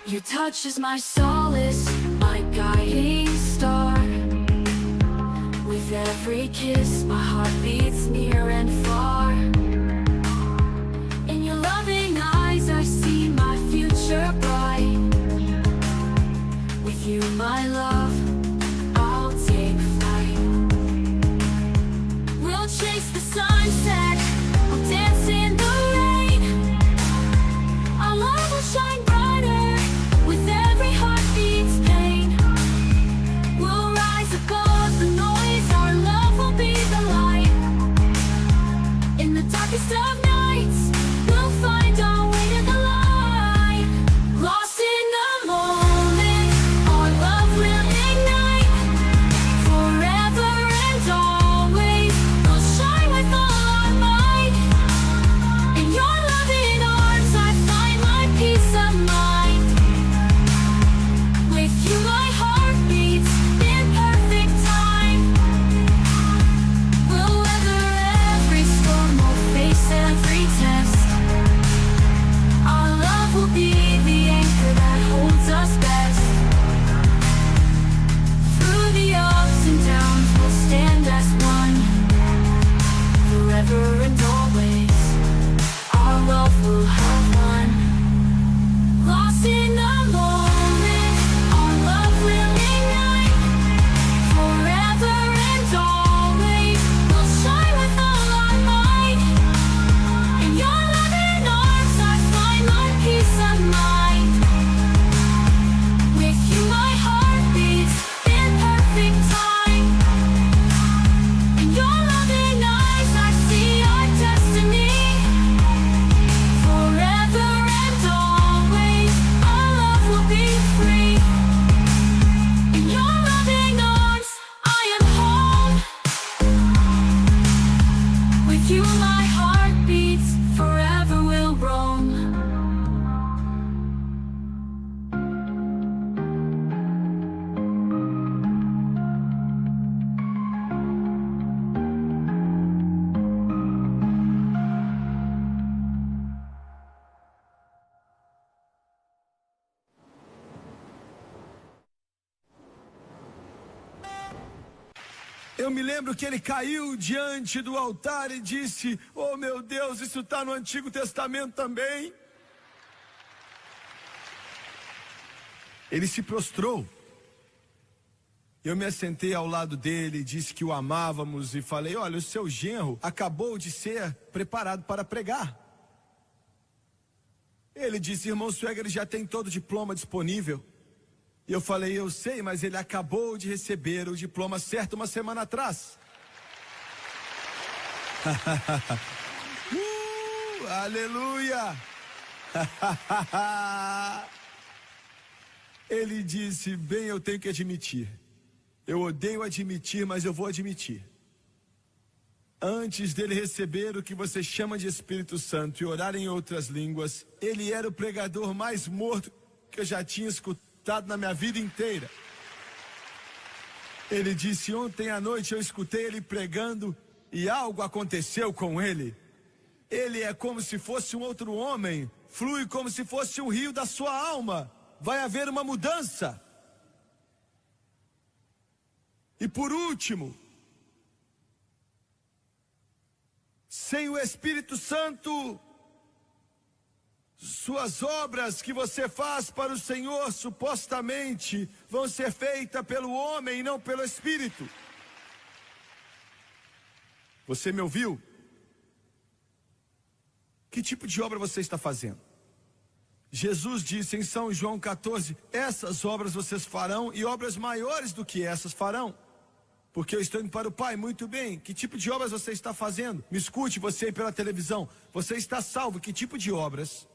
B: Your touch is my solace, my guiding star. With every kiss, my heart beats near and far. In your loving eyes, I see my future bright. With you, my love, I'll take flight. We'll chase the sunset, we'll dance in the rain. Our love will shine brighter with every heartbeat's pain. We'll rise above the noise, our love will be the light. In the dark
A: Eu me lembro que ele caiu diante do altar e disse: oh meu Deus, isso está no Antigo Testamento também. Ele se prostrou. Eu me assentei ao lado dele, disse que o amávamos e falei: olha, o seu genro acabou de ser preparado para pregar. Ele disse: irmão Swagger, ele já tem todo o diploma disponível. E eu falei: eu sei, mas ele acabou de receber o diploma certo uma semana atrás. Aleluia! Ele disse: bem, eu tenho que admitir. Eu odeio admitir, mas eu vou admitir. Antes dele receber o que você chama de Espírito Santo e orar em outras línguas, ele era o pregador mais morto que eu já tinha escutado na minha vida inteira. Ele disse: ontem à noite eu escutei ele pregando e algo aconteceu com ele. Ele é como se fosse um outro homem, flui como se fosse um rio da sua alma. Vai haver uma mudança. E por último, sem o Espírito Santo, suas obras que você faz para o Senhor supostamente vão ser feitas pelo homem e não pelo Espírito. Você me ouviu? Que tipo de obra você está fazendo? Jesus disse em São João 14: essas obras vocês farão e obras maiores do que essas farão, porque eu estou indo para o Pai. Muito bem, que tipo de obras você está fazendo? Me escute, você aí pela televisão, você está salvo, que tipo de obras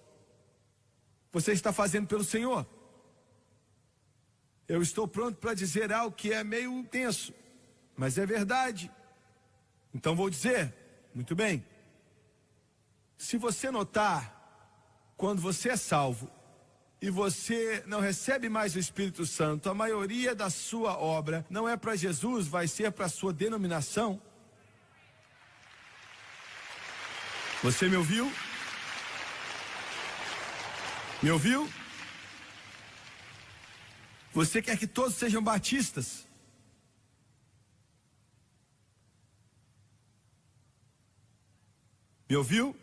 A: você está fazendo pelo Senhor? Eu estou pronto para dizer algo que é meio tenso, mas é verdade. Então vou dizer, muito bem. Se você notar, quando você é salvo e você não recebe mais o Espírito Santo, a maioria da sua obra não é para Jesus, vai ser para a sua denominação. Você me ouviu? Me ouviu? Você quer que todos sejam batistas? Me ouviu?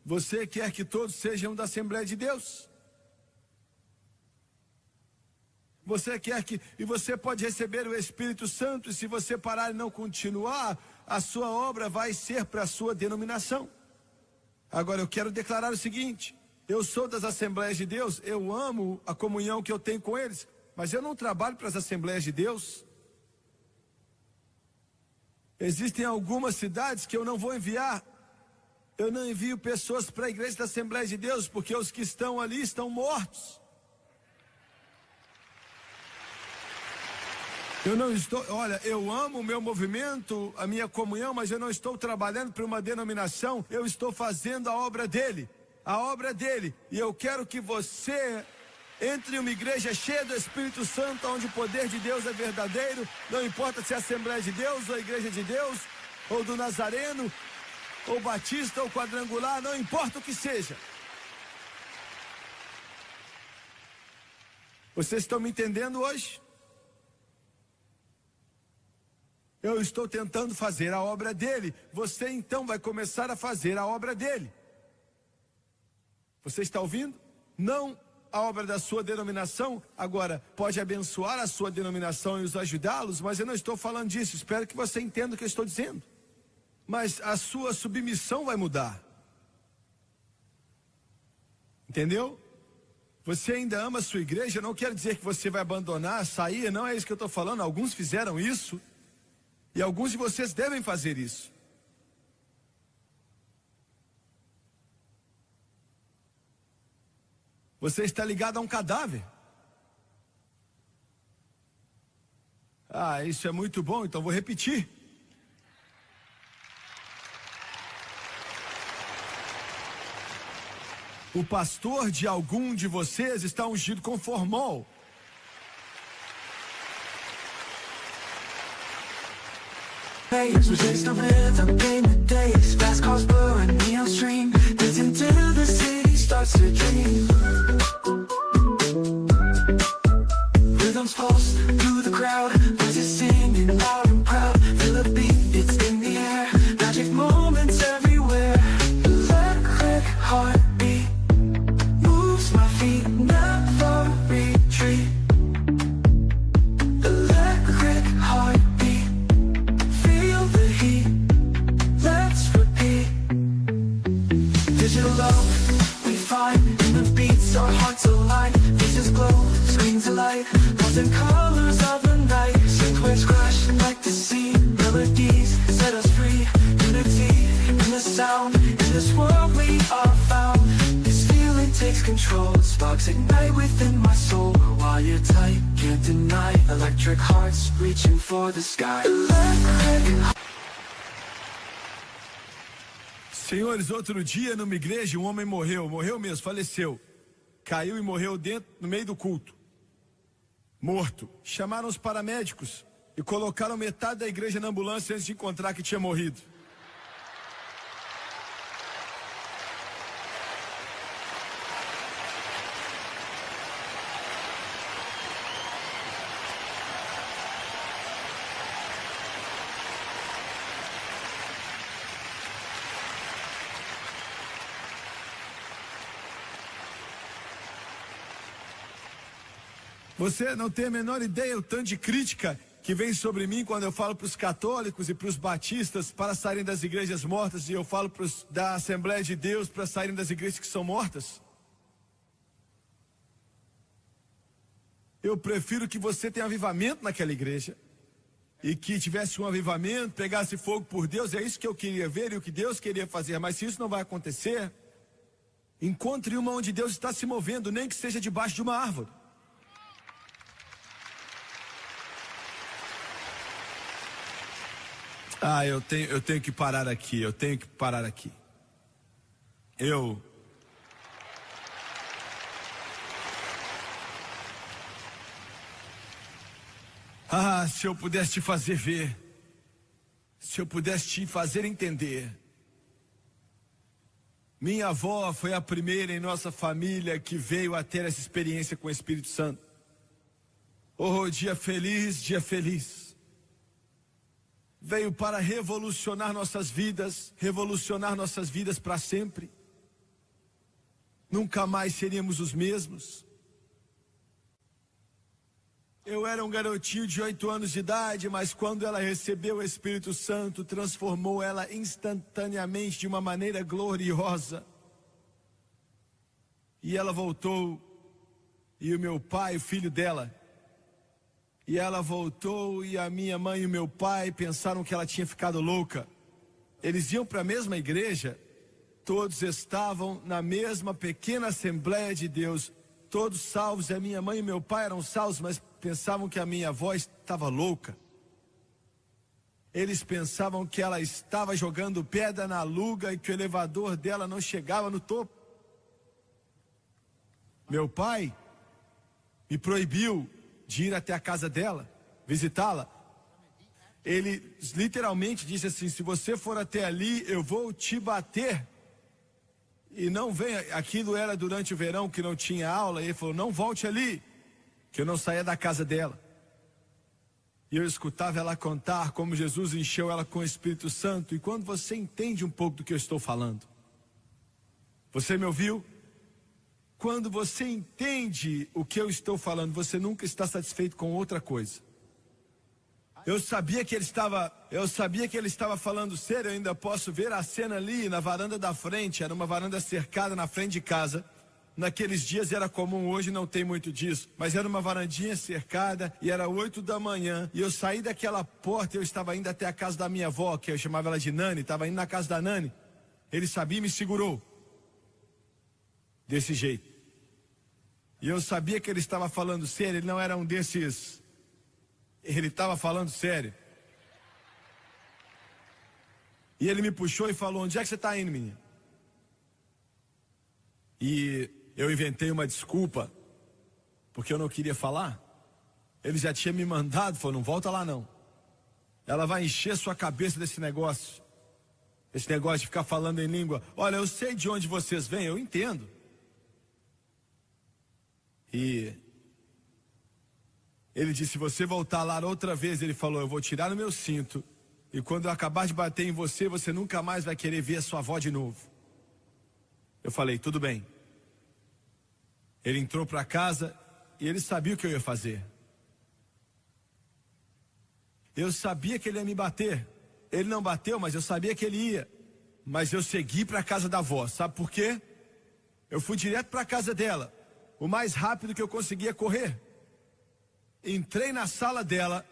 A: Você quer que todos sejam da Assembleia de Deus? Você quer que... E você pode receber o Espírito Santo, e se você parar e não continuar, a sua obra vai ser para a sua denominação. Agora eu quero declarar o seguinte: eu sou das Assembleias de Deus, eu amo a comunhão que eu tenho com eles, mas eu não trabalho para as Assembleias de Deus. Existem algumas cidades que eu não vou enviar. Eu não envio pessoas para a igreja da Assembleia de Deus, porque os que estão ali estão mortos. Eu não estou, olha, eu amo o meu movimento, a minha comunhão, mas eu não estou trabalhando para uma denominação, eu estou fazendo a obra dele. A obra dele. E eu quero que você entre em uma igreja cheia do Espírito Santo, onde o poder de Deus é verdadeiro. Não importa se é a Assembleia de Deus, ou a Igreja de Deus, ou do Nazareno, ou Batista, ou Quadrangular, não importa o que seja. Vocês estão me entendendo hoje? Eu estou tentando fazer a obra dele. Você então vai começar a fazer a obra dele. Você está ouvindo? Não a obra da sua denominação. Agora, pode abençoar a sua denominação e os ajudá-los, mas eu não estou falando disso. Espero que você entenda o que eu estou dizendo. Mas a sua submissão vai mudar. Entendeu? Você ainda ama a sua igreja, não quer dizer que você vai abandonar, sair, não é isso que eu estou falando. Alguns fizeram isso, e alguns de vocês devem fazer isso. Você está ligado a um cadáver. Ah, isso é muito bom, então vou repetir. O pastor de algum de vocês está ungido com formol.
C: Resist the rhythm in the days. Fast cars blur and neon stream. Dancing till the city starts to dream. Rhythms pulse through the crowd. Voices singing loud and proud. Feel feet, never retreat. Electric heartbeat, feel the heat, let's repeat. Digital love, we find in the beats, our hearts align. Faces glow, screens alight, lost in colors of the night. Sync crash like the sea, melodies set us free. Unity in the sound, in this world we are found. This feeling takes control, sparks ignite within my soul. Wire tight, can't deny, electric hearts reaching for the sky. Electric.
A: Senhores, outro dia numa igreja um homem morreu mesmo, faleceu. Caiu e morreu no meio do culto. Morto. Chamaram os paramédicos e colocaram metade da igreja na ambulância antes de encontrar que tinha morrido. Você não tem a menor ideia o tanto de crítica que vem sobre mim quando eu falo para os católicos e para os batistas para saírem das igrejas mortas, e eu falo para os da Assembleia de Deus para saírem das igrejas que são mortas. Eu prefiro que você tenha avivamento naquela igreja e que tivesse um avivamento, pegasse fogo por Deus. É isso que eu queria ver e o que Deus queria fazer. Mas se isso não vai acontecer, encontre uma onde Deus está se movendo, nem que seja debaixo de uma árvore. Eu tenho que parar aqui, se eu pudesse te fazer ver, se eu pudesse te fazer entender. Minha avó foi a primeira em nossa família que veio a ter essa experiência com o Espírito Santo. Oh, dia feliz, dia feliz. Veio para revolucionar nossas vidas para sempre. Nunca mais seríamos os mesmos. Eu era um garotinho de 8 anos de idade, mas quando ela recebeu o Espírito Santo, transformou ela instantaneamente de uma maneira gloriosa. E ela voltou, e o meu pai, o filho dela, e ela voltou, e a minha mãe e o meu pai pensaram que ela tinha ficado louca. Eles iam para a mesma igreja, todos estavam na mesma pequena Assembleia de Deus, todos salvos, e a minha mãe e meu pai eram salvos, mas pensavam que a minha avó estava louca. Eles pensavam que ela estava jogando pedra na luga e que o elevador dela não chegava no topo. Meu pai me proibiu de ir até a casa dela, visitá-la. Ele literalmente disse assim: se você for até ali, eu vou te bater. E não venha. Aquilo era durante o verão, que não tinha aula. E ele falou: não volte ali, que eu não saía da casa dela. E eu escutava ela contar como Jesus encheu ela com o Espírito Santo. E quando você entende um pouco do que eu estou falando, você me ouviu? Quando você entende o que eu estou falando, você nunca está satisfeito com outra coisa. Eu sabia que ele estava falando sério. Eu ainda posso ver a cena ali na varanda da frente. Era uma varanda cercada na frente de casa. Naqueles dias era comum, hoje não tem muito disso. Mas era uma varandinha cercada e era 8 da manhã. E eu saí daquela porta e eu estava indo até a casa da minha avó, que eu chamava ela de Nani. Estava indo na casa da Nani. Ele sabia e me segurou. Desse jeito. E eu sabia que ele estava falando sério. Ele não era um desses. Ele estava falando sério. E ele me puxou e falou: onde é que você está indo, menino? E eu inventei uma desculpa, porque eu não queria falar. Ele já tinha me mandado, falou: não volta lá não. Ela vai encher sua cabeça desse negócio. Esse negócio de ficar falando em língua. Olha, eu sei de onde vocês vêm, eu entendo. E ele disse: se você voltar lá outra vez, ele falou, eu vou tirar o meu cinto. E quando eu acabar de bater em você, você nunca mais vai querer ver a sua avó de novo. Eu falei: tudo bem. Ele entrou para casa e ele sabia o que eu ia fazer. Eu sabia que ele ia me bater. Ele não bateu, mas eu sabia que ele ia. Mas eu segui para a casa da avó. Sabe por quê? Eu fui direto para a casa dela, o mais rápido que eu conseguia correr. Entrei na sala dela,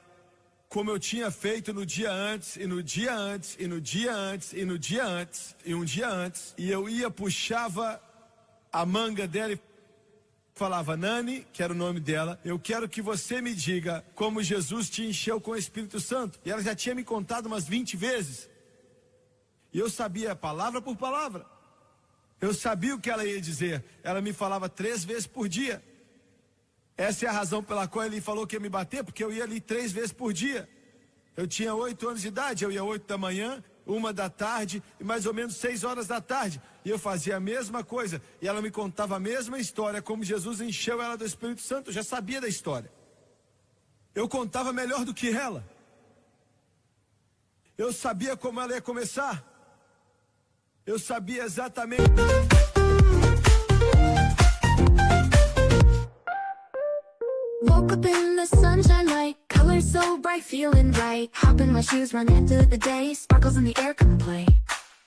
A: como eu tinha feito no dia antes, e no dia antes, e no dia antes, e no dia antes, e um dia antes. E eu ia, puxava a manga dela e falava: Nani, que era o nome dela, eu quero que você me diga como Jesus te encheu com o Espírito Santo. E ela já tinha me contado umas 20 vezes. E eu sabia palavra por palavra. Eu sabia o que ela ia dizer. Ela me falava 3 vezes por dia. Essa é a razão pela qual ele falou que ia me bater, porque eu ia ali 3 vezes por dia. Eu tinha 8 anos de idade, eu ia 8 da manhã, 1 da tarde e mais ou menos 6 horas da tarde. E eu fazia a mesma coisa. E ela me contava a mesma história, como Jesus encheu ela do Espírito Santo. Eu já sabia da história. Eu contava melhor do que ela. Eu sabia como ela ia começar. Eu sabia exatamente.
B: Woke up in the sunshine light, colors so bright, feeling right. Hop in my shoes, run into the day, sparkles in the air, come play.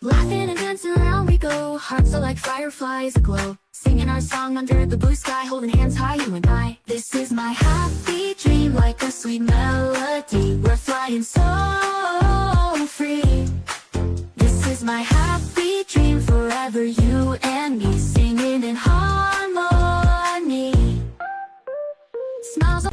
B: Laughing and dancing around we go, hearts are like fireflies aglow. Singing our song under the blue sky, holding hands high, you and I. This is my happy dream, like a sweet melody. We're flying so free. This is my happy dream, forever you and me, singing in harmony. Smiles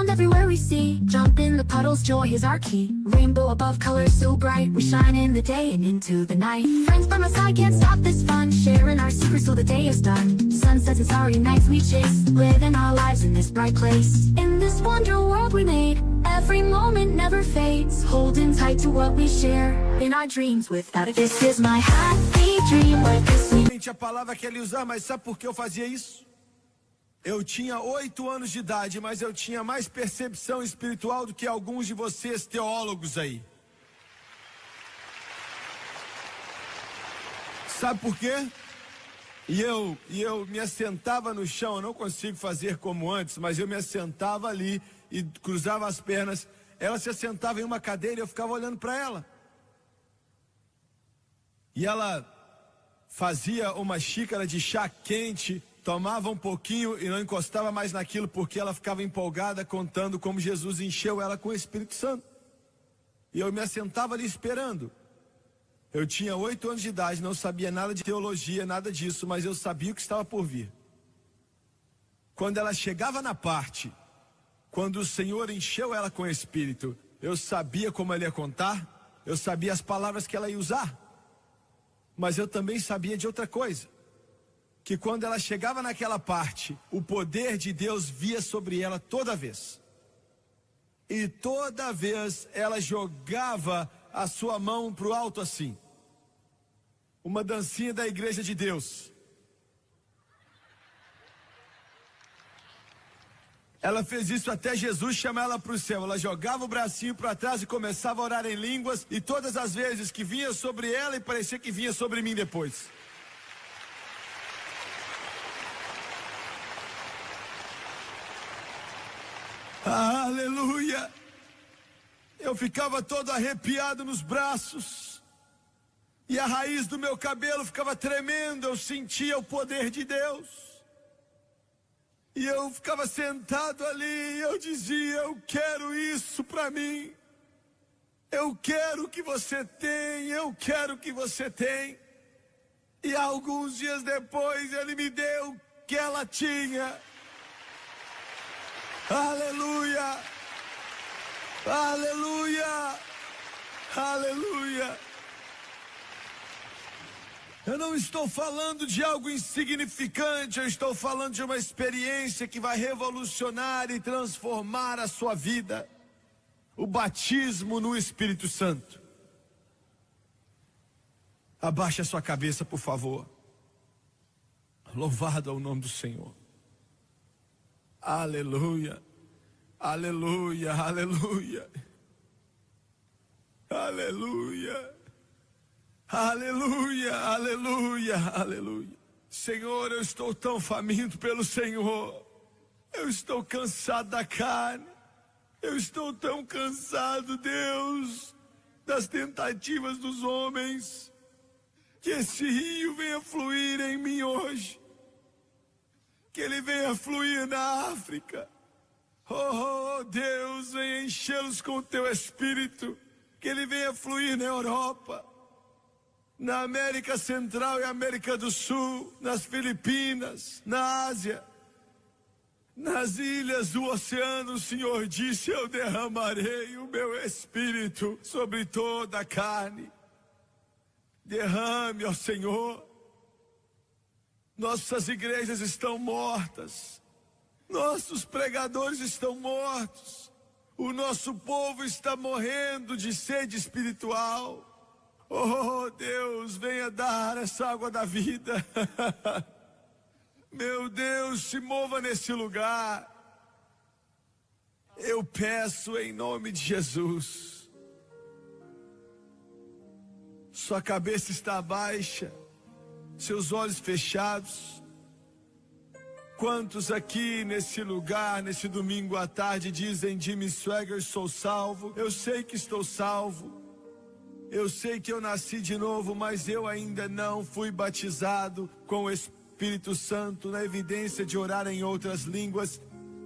B: everywhere we see. Jump in the puddles, joy is our key. Rainbow above, colors so bright. We shine in the day and into the night. Friends by my side, can't stop this fun. Sharing our secrets till the day is done. Sunsets and starry nights we chase. Living our lives in this bright place. In this wonder world we made. Every moment never fades. Holding tight to what we share. In our dreams without it. This is my happy dream. Like this.
A: A palavra que ele usar, mas sabe por que eu fazia isso? Eu tinha 8 anos de idade, mas eu tinha mais percepção espiritual do que alguns de vocês teólogos aí. Sabe por quê? E eu me assentava no chão. Eu não consigo fazer como antes, mas eu me assentava ali e cruzava as pernas. Ela se assentava em uma cadeira e eu ficava olhando para ela. E ela fazia uma xícara de chá quente, tomava um pouquinho e não encostava mais naquilo, porque ela ficava empolgada contando como Jesus encheu ela com o Espírito Santo. E eu me assentava ali esperando. Eu tinha 8 anos de idade, não sabia nada de teologia, nada disso, mas eu sabia o que estava por vir. Quando ela chegava na parte, quando o Senhor encheu ela com o Espírito, eu sabia como ela ia contar, eu sabia as palavras que ela ia usar. Mas eu também sabia de outra coisa. Que quando ela chegava naquela parte, o poder de Deus via sobre ela toda vez. E toda vez ela jogava a sua mão para o alto assim. Uma dancinha da igreja de Deus. Ela fez isso até Jesus chamar ela para o céu. Ela jogava o bracinho para trás e começava a orar em línguas. E todas as vezes que vinha sobre ela, e parecia que vinha sobre mim depois. Aleluia! Eu ficava todo arrepiado nos braços. E a raiz do meu cabelo ficava tremendo, eu sentia o poder de Deus. E eu ficava sentado ali e eu dizia, eu quero isso para mim. Eu quero o que você tem, eu quero o que você tem. E alguns dias depois ele me deu o que ela tinha. Aleluia! Aleluia! Aleluia! Eu não estou falando de algo insignificante, eu estou falando de uma experiência que vai revolucionar e transformar a sua vida. O batismo no Espírito Santo. Abaixe a sua cabeça, por favor. Louvado é o nome do Senhor. Aleluia, aleluia, aleluia. Aleluia. Aleluia, aleluia, aleluia. Senhor, eu estou tão faminto pelo Senhor. Eu estou cansado da carne. Eu estou tão cansado, Deus, das tentativas dos homens. Que esse rio venha fluir em mim hoje. Que ele venha fluir na África. Oh, Deus, venha enchê-los com o teu Espírito. Que ele venha fluir na Europa, na América Central e América do Sul, nas Filipinas, na Ásia, nas ilhas do oceano. O Senhor disse, eu derramarei o meu Espírito sobre toda a carne. Derrame, ó Senhor. Nossas igrejas estão mortas, nossos pregadores estão mortos, o nosso povo está morrendo de sede espiritual. Oh Deus, venha dar essa água da vida. Meu Deus, se mova nesse lugar. Eu peço em nome de Jesus. Sua cabeça está baixa, seus olhos fechados. Quantos aqui nesse lugar, nesse domingo à tarde, dizem, Jimmy Swaggart, sou salvo? Eu sei que estou salvo. Eu sei que eu nasci de novo, mas eu ainda não fui batizado com o Espírito Santo, na evidência de orar em outras línguas.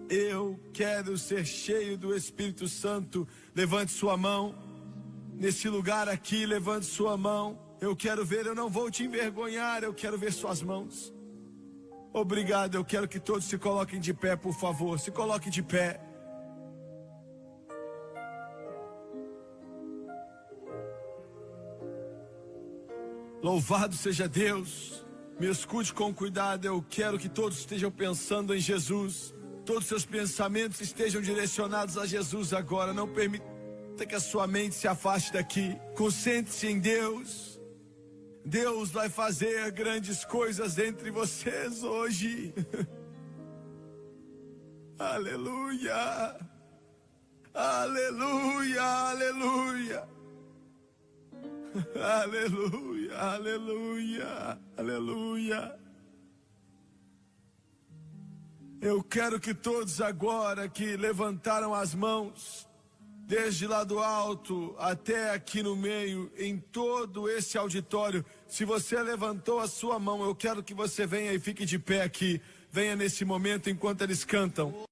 A: Eu quero ser cheio do Espírito Santo. Levante sua mão. Nesse lugar aqui, levante sua mão. Eu quero ver, eu não vou te envergonhar, eu quero ver suas mãos. Obrigado, eu quero que todos se coloquem de pé, por favor. Se coloquem de pé. Louvado seja Deus. Me escute com cuidado. Eu quero que todos estejam pensando em Jesus. Todos os seus pensamentos estejam direcionados a Jesus agora. Não permita que a sua mente se afaste daqui. Concentre-se em Deus. Deus vai fazer grandes coisas entre vocês hoje. Aleluia. Aleluia, aleluia. Aleluia, aleluia, aleluia. Eu quero que todos agora que levantaram as mãos, desde lá do alto até aqui no meio, em todo esse auditório, se você levantou a sua mão, eu quero que você venha e fique de pé aqui. Venha nesse momento enquanto eles cantam.